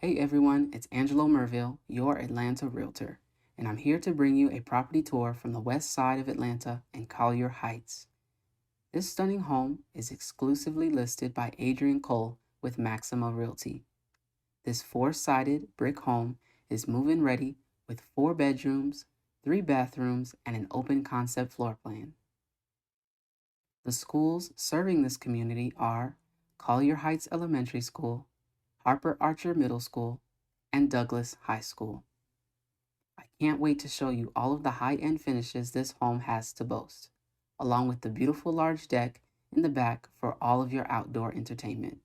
Hey everyone, it's Angelo Mirville, your Atlanta Realtor, and I'm here to bring you a property tour from the west side of Atlanta in Collier Heights. This stunning home is exclusively listed by Adrian Coll with Maxima Realty. This four-sided brick home is move-in ready with 4 bedrooms, 3 bathrooms, and an open concept floor plan. The schools serving this community are Collier Heights Elementary School, Harper Archer Middle School, and Douglas High School. I can't wait to show you all of the high-end finishes this home has to boast, along with the beautiful large deck in the back for all of your outdoor entertainment.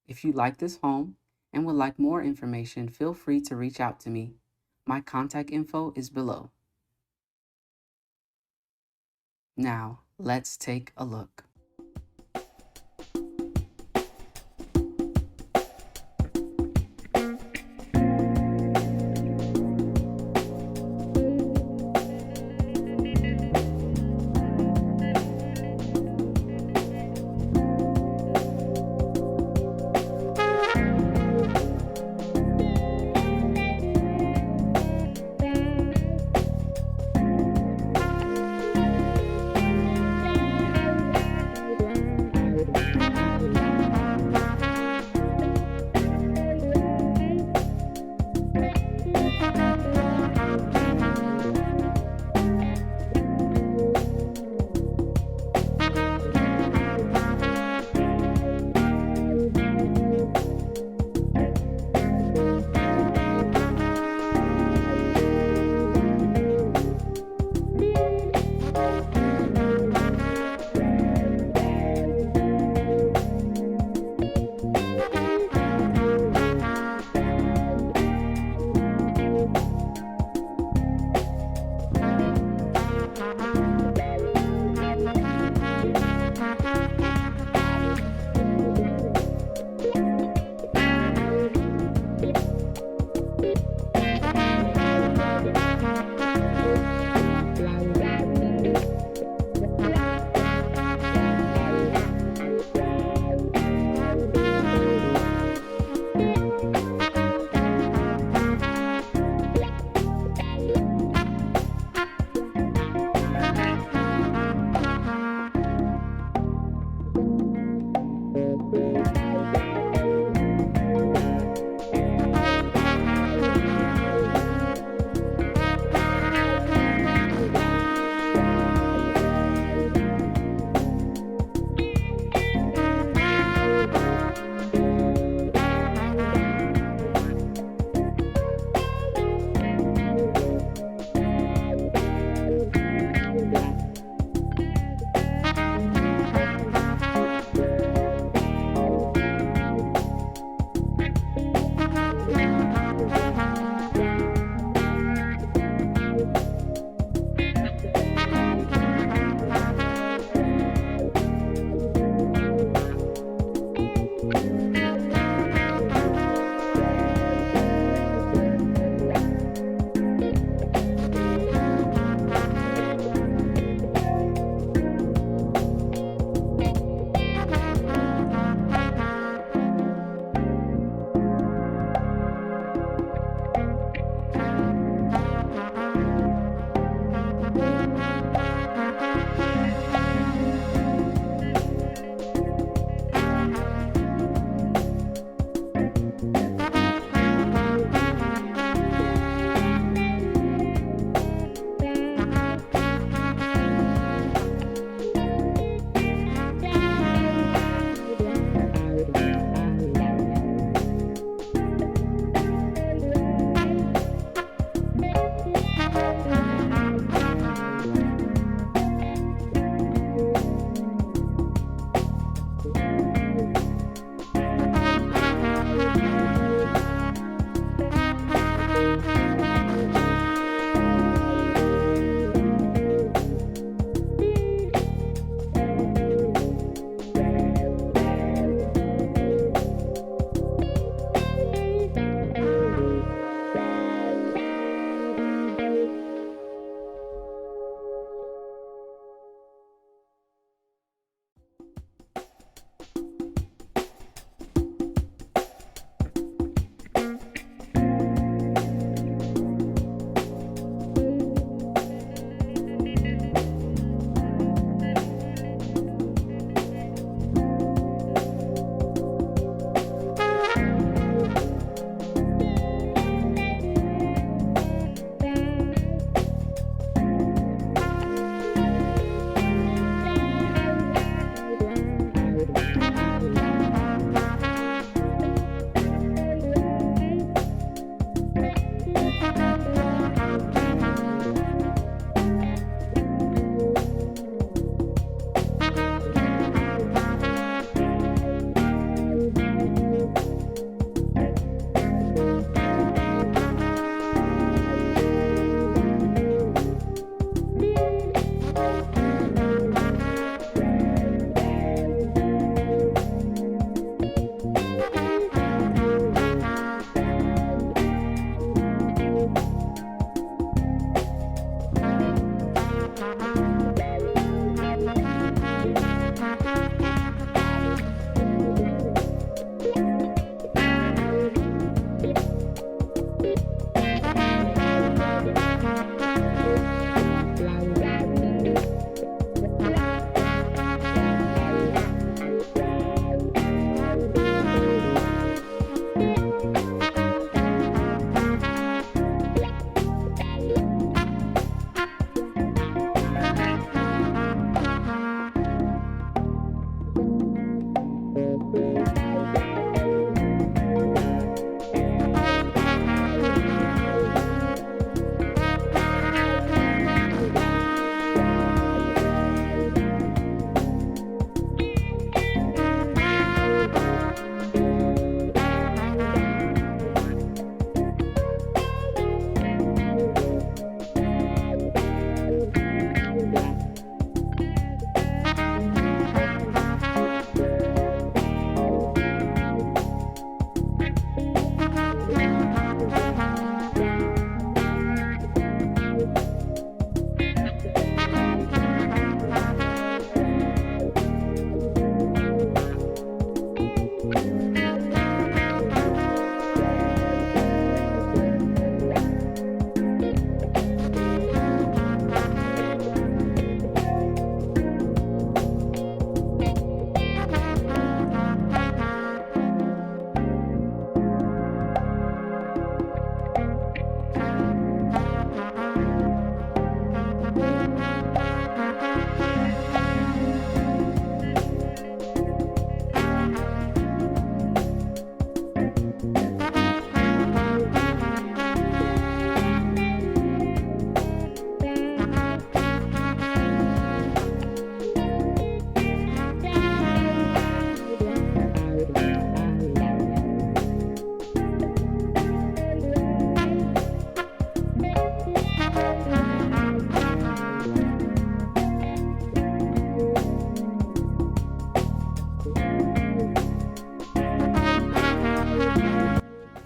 If you like this home and would like more information, feel free to reach out to me. My contact info is below. Now, let's take a look.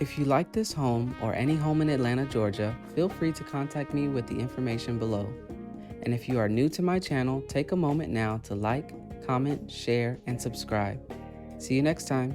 If you like this home or any home in Atlanta, Georgia, feel free to contact me with the information below. And if you are new to my channel, take a moment now to like, comment, share, and subscribe. See you next time.